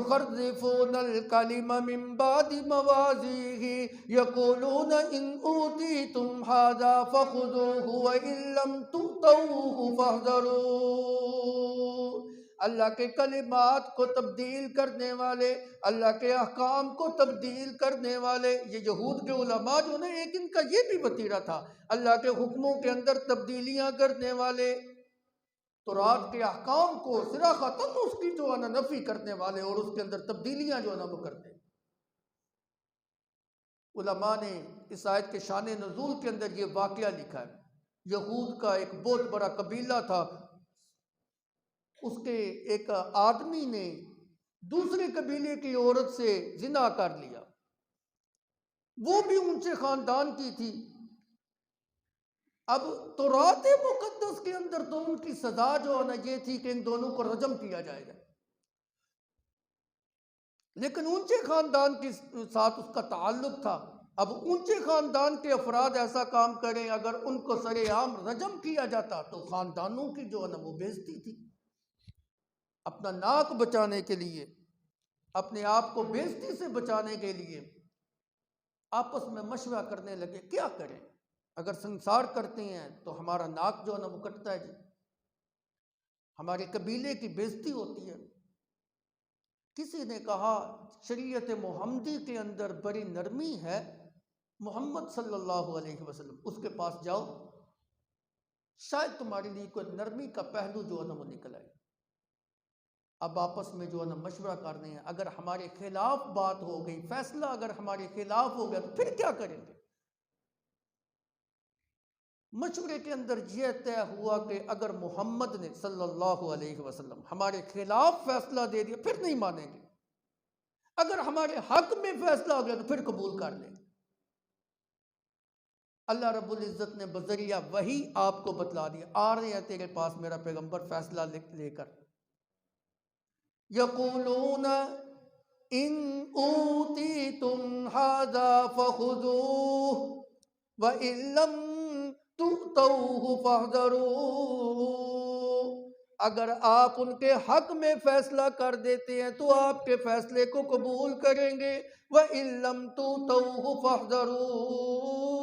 يحرفون الكلم من بعد مواضعه يقولون إن أوتيتم هذا فخذوه وإن لم تؤتوه فاحذروا۔ اللہ کے کلمات کو تبدیل کرنے والے، اللہ کے احکام کو تبدیل کرنے والے، یہ یہود کے علماء جو نا، ایک ان کا یہ بھی وتیرہ تھا، اللہ کے حکموں کے اندر تبدیلیاں کرنے والے، تورات کے احکام کو صراحتاً اس کی جو ہے نا نفی کرنے والے اور اس کے اندر تبدیلیاں جو ہے نا وہ کرتے۔ علماء نے اس آیت کے شان نزول کے اندر یہ واقعہ لکھا ہے۔ یہود کا ایک بہت بڑا قبیلہ تھا، اس کے ایک آدمی نے دوسرے قبیلے کی عورت سے زنا کر لیا، وہ بھی اونچے خاندان کی تھی۔ اب تورات مقدس کے اندر تو ان کی سزا جو ہے نا یہ تھی کہ ان دونوں کو رجم کیا جائے گا، لیکن اونچے خاندان کے ساتھ اس کا تعلق تھا۔ اب اونچے خاندان کے افراد ایسا کام کریں، اگر ان کو سر عام رجم کیا جاتا تو خاندانوں کی جو ہے نا وہ بےزتی تھی۔ اپنا ناک بچانے کے لیے، اپنے آپ کو بےزتی سے بچانے کے لیے آپس میں مشورہ کرنے لگے کیا کریں، اگر سنسار کرتے ہیں تو ہمارا ناک جو ہے نا وہ کٹتا ہے جی، ہمارے قبیلے کی بےزتی ہوتی ہے۔ کسی نے کہا شریعت محمدی کے اندر بڑی نرمی ہے، محمد صلی اللہ علیہ وسلم اس کے پاس جاؤ، شاید تمہارے لیے کوئی نرمی کا پہلو جو ہے نا وہ نکل آئے۔ اب آپس میں جو ہے نا مشورہ کرنے ہیں، اگر ہمارے خلاف بات ہو گئی، فیصلہ اگر ہمارے خلاف ہو گیا تو پھر کیا کریں گے؟ مشورے کے اندر یہ طے ہوا کہ اگر محمد نے صلی اللہ علیہ وسلم ہمارے خلاف فیصلہ دے دیا پھر نہیں مانیں گے، اگر ہمارے حق میں فیصلہ ہو گیا تو پھر قبول کر لیں گے۔ اللہ رب العزت نے بذریعہ وحی آپ کو بتلا دیا، آ رہے ہیں تیرے پاس میرا پیغمبر فیصلہ لے کر۔ یقولون ان اوتیتم ھذا فخذوہ وان لم تؤتوہ فاحذروا۔ اگر آپ ان کے حق میں فیصلہ کر دیتے ہیں تو آپ کے فیصلے کو قبول کریں گے، وَإِن لَّمْ تُؤْتَوْهُ فَاحْذَرُوا،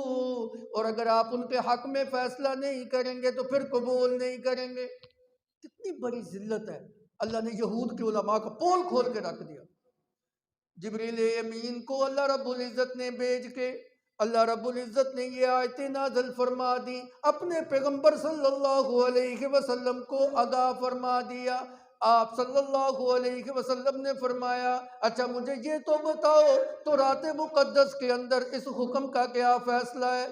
اور اگر آپ ان کے حق میں فیصلہ نہیں کریں گے تو پھر قبول نہیں کریں گے۔ کتنی بڑی ذلت ہے، اللہ نے یہود کے علماء کا پول کھول کے رکھ دیا۔ جبریل امین کو اللہ رب العزت نے بھیج کے اللہ رب العزت نے یہ آیتیں نازل فرما دی، اپنے پیغمبر صلی اللہ علیہ وسلم کو آگاہ فرما دیا۔ آپ صلی اللہ علیہ وسلم نے فرمایا اچھا مجھے یہ تو بتاؤ تورات مقدس کے اندر اس حکم کا کیا فیصلہ ہے؟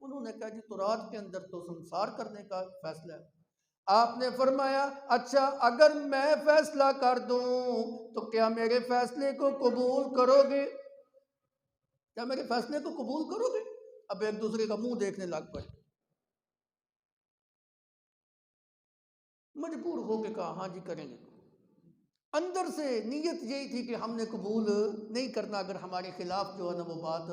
انہوں نے کہا جی تورات کے اندر تو سنسار کرنے کا فیصلہ ہے۔ آپ نے فرمایا اچھا اگر میں فیصلہ کر دوں تو کیا میرے فیصلے کو قبول کرو گے؟ کیا میرے فیصلے کو قبول کرو گے؟ اب ایک دوسرے کا منہ دیکھنے لگ پڑے، مجبور ہو کے کہا ہاں جی کریں گے۔ اندر سے نیت یہی تھی کہ ہم نے قبول نہیں کرنا اگر ہمارے خلاف جو ہے نا وہ بات۔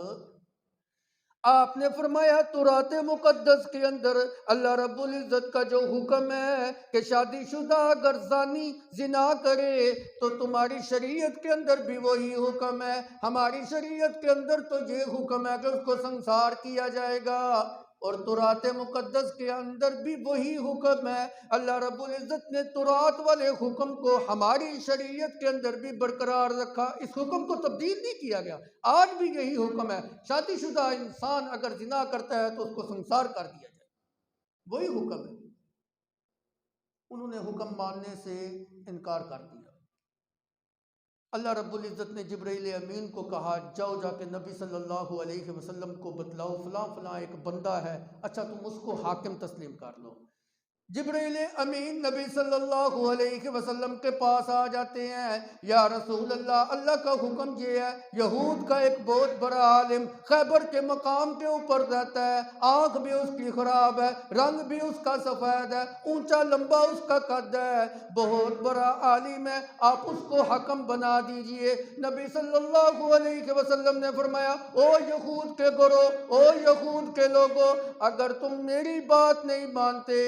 آپ نے فرمایا تورات مقدس کے اندر اللہ رب العزت کا جو حکم ہے کہ شادی شدہ اگر زانی زنا کرے تو تمہاری شریعت کے اندر بھی وہی حکم ہے، ہماری شریعت کے اندر تو یہ حکم ہے کہ اس کو سنسار کیا جائے گا، اور تورات مقدس کے اندر بھی وہی حکم ہے۔ اللہ رب العزت نے تورات والے حکم کو ہماری شریعت کے اندر بھی برقرار رکھا، اس حکم کو تبدیل نہیں کیا گیا، آج بھی یہی حکم ہے، شادی شدہ انسان اگر زنا کرتا ہے تو اس کو سنسار کر دیا جائے، وہی حکم ہے۔ انہوں نے حکم ماننے سے انکار کر دیا۔ اللہ رب العزت نے جبرائیل امین کو کہا جاؤ جا کے نبی صلی اللہ علیہ وسلم کو بتلاؤ فلاں فلاں ایک بندہ ہے، اچھا تم اس کو حاکم تسلیم کر لو۔ جبرائیل امین نبی صلی اللہ علیہ وسلم کے پاس آ جاتے ہیں، یا رسول اللہ اللہ کا حکم یہ ہے یہود کا ایک بہت بڑا عالم خیبر کے مقام کے اوپر رہتا ہے، آنکھ بھی اس کی خراب ہے، رنگ بھی اس کا سفید ہے، اونچا لمبا اس کا قد ہے، بہت بڑا عالم ہے، آپ اس کو حکم بنا دیجئے۔ نبی صلی اللہ علیہ وسلم نے فرمایا او یہود کے گروہ، او یہود کے لوگوں، اگر تم میری بات نہیں مانتے،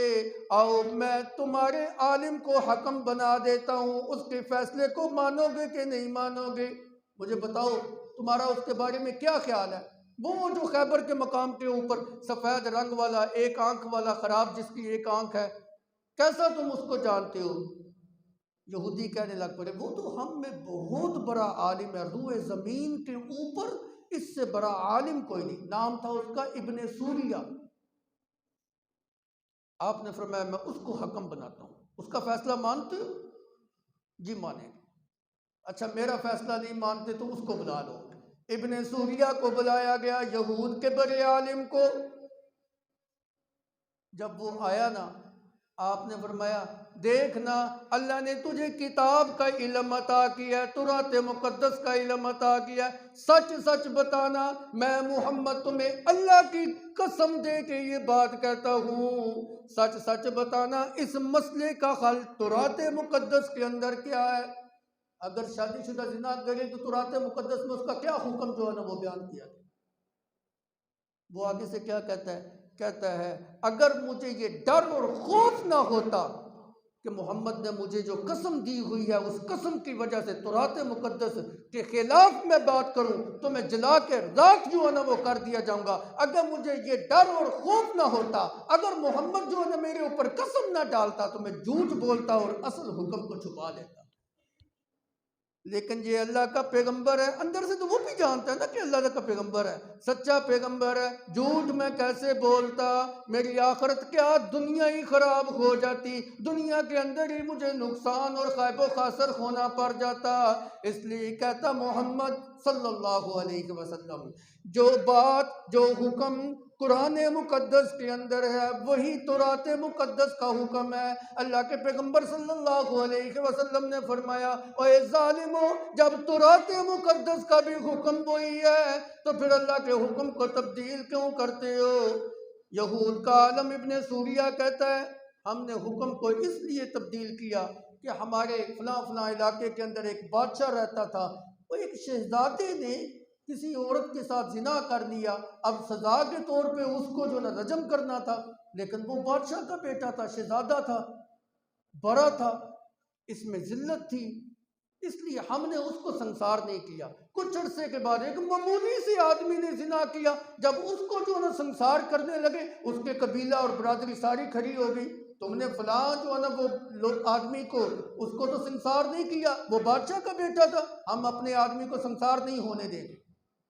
آؤ میں تمہارے عالم کو حکم بنا دیتا ہوں، اس کے فیصلے کو مانو گے کہ نہیں مانو گے؟ مجھے بتاؤ تمہارا اس کے بارے میں کیا خیال ہے؟ وہ جو خیبر کے مقام کے اوپر سفید رنگ والا ایک آنکھ والا خراب جس کی ایک آنکھ ہے، کیسا تم اس کو جانتے ہو؟ یہودی کہنے لگ پڑے وہ تو ہم میں بہت بڑا عالم ہے، روئے زمین کے اوپر اس سے بڑا عالم کوئی نہیں۔ نام تھا اس کا ابن سوریہ۔ آپ نے فرمایا میں اس کو حکم بناتا ہوں، اس کا فیصلہ مانتے ہو؟ جی مانیں گے۔ اچھا میرا فیصلہ نہیں مانتے تو اس کو بلا لو۔ ابن سوریہ کو بلایا گیا، یہود کے بڑے عالم کو۔ جب وہ آیا نا، آپ نے فرمایا دیکھنا اللہ نے تجھے کتاب کا علم عطا کیا ہے، تورات مقدس کا علم عطا کیا ہے، سچ سچ بتانا، میں محمد تمہیں اللہ کی قسم دے کے یہ بات کہتا ہوں، سچ سچ بتانا اس مسئلے کا حل تورات مقدس کے اندر کیا ہے؟ اگر شادی شدہ زنا کرے تو تورات مقدس میں اس کا کیا حکم جو ہے نا وہ بیان کیا گیا۔ وہ آگے سے کیا کہتا ہے؟ کہتا ہے اگر مجھے یہ ڈر اور خوف نہ ہوتا کہ محمد نے مجھے جو قسم دی ہوئی ہے اس قسم کی وجہ سے تورات مقدس کے خلاف میں بات کروں تو میں جلا کے راکھ جو ہے نا وہ کر دیا جاؤں گا۔ اگر مجھے یہ ڈر اور خوف نہ ہوتا، اگر محمد جو ہے نا میرے اوپر قسم نہ ڈالتا تو میں جھوٹ بولتا اور اصل حکم کو چھپا لیتا۔ لیکن یہ اللہ کا پیغمبر ہے، اندر سے تو وہ بھی جانتا ہے نا کہ اللہ کا پیغمبر ہے، سچا پیغمبر ہے، جھوٹ میں کیسے بولتا، میری آخرت کیا دنیا ہی خراب ہو جاتی، دنیا کے اندر ہی مجھے نقصان اور خیب و خسر ہونا پڑ جاتا۔ اس لیے کہتا محمد صلی اللہ علیہ وسلم جو بات جو حکم قرآن مقدس کے اندر ہے وہی تورات مقدس کا حکم ہے۔ اللہ کے پیغمبر صلی اللہ علیہ وسلم نے فرمایا اے ظالمو، جب تورات مقدس کا بھی حکم وہی ہے تو پھر اللہ کے حکم کو تبدیل کیوں کرتے ہو؟ یہود کا عالم ابن سوریہ کہتا ہے ہم نے حکم کو اس لیے تبدیل کیا کہ ہمارے فلاں فلاں علاقے کے اندر ایک بادشاہ رہتا تھا، وہ ایک شہزادے نے کسی عورت کے ساتھ زنا کر لیا، اب سزا کے طور پہ اس کو جو نا رجم کرنا تھا، لیکن وہ بادشاہ کا بیٹا تھا، شہزادہ تھا، بڑا تھا، اس میں ذلت تھی، اس لیے ہم نے اس کو سنسار نہیں کیا۔ کچھ عرصے کے بعد ایک معمولی سے آدمی نے زنا کیا، جب اس کو جو نا سنسار کرنے لگے اس کے قبیلہ اور برادری ساری کھڑی ہو گئی، تم نے فلاں جو ہے نا وہ آدمی کو اس کو تو سنسار نہیں کیا، وہ بادشاہ کا بیٹا تھا، ہم اپنے آدمی کو سنسار نہیں ہونے دیں گے۔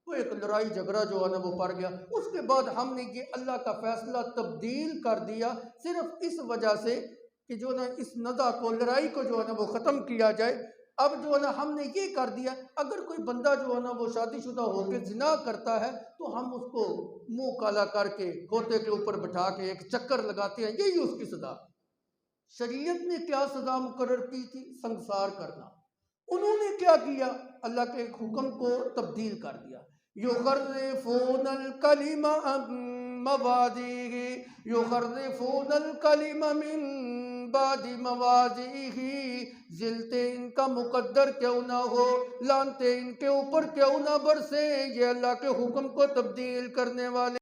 وہ ایک لڑائی جھگڑا جو ہے نا وہ پڑ گیا۔ اس کے بعد ہم نے یہ اللہ کا فیصلہ تبدیل کر دیا صرف اس وجہ سے کہ جو نا اس نزاع کو لڑائی کو جو ہے نا وہ ختم کیا جائے۔ اب جو ہے نا ہم نے یہ کر دیا اگر کوئی بندہ جو ہے نا وہ شادی شدہ ہو کے زنا کرتا ہے تو ہم اس کو منہ کالا کر کے کھوتے کے اوپر بٹھا کے ایک چکر لگاتے ہیں، یہی اس کی سزا۔ شریعت نے کیا سزا مقرر کی تھی؟ سنسار کرنا۔ انہوں نے کیا کیا؟ اللہ کے حکم کو تبدیل کر دیا۔ یخرفون الکلم عن مواضعہ، یخرفون الکلم من بعد مواضعہ، ذلتیں ان کا مقدر کیوں نہ ہو، لعنتیں ان کے اوپر کیوں نہ برسے، یہ اللہ کے حکم کو تبدیل کرنے والے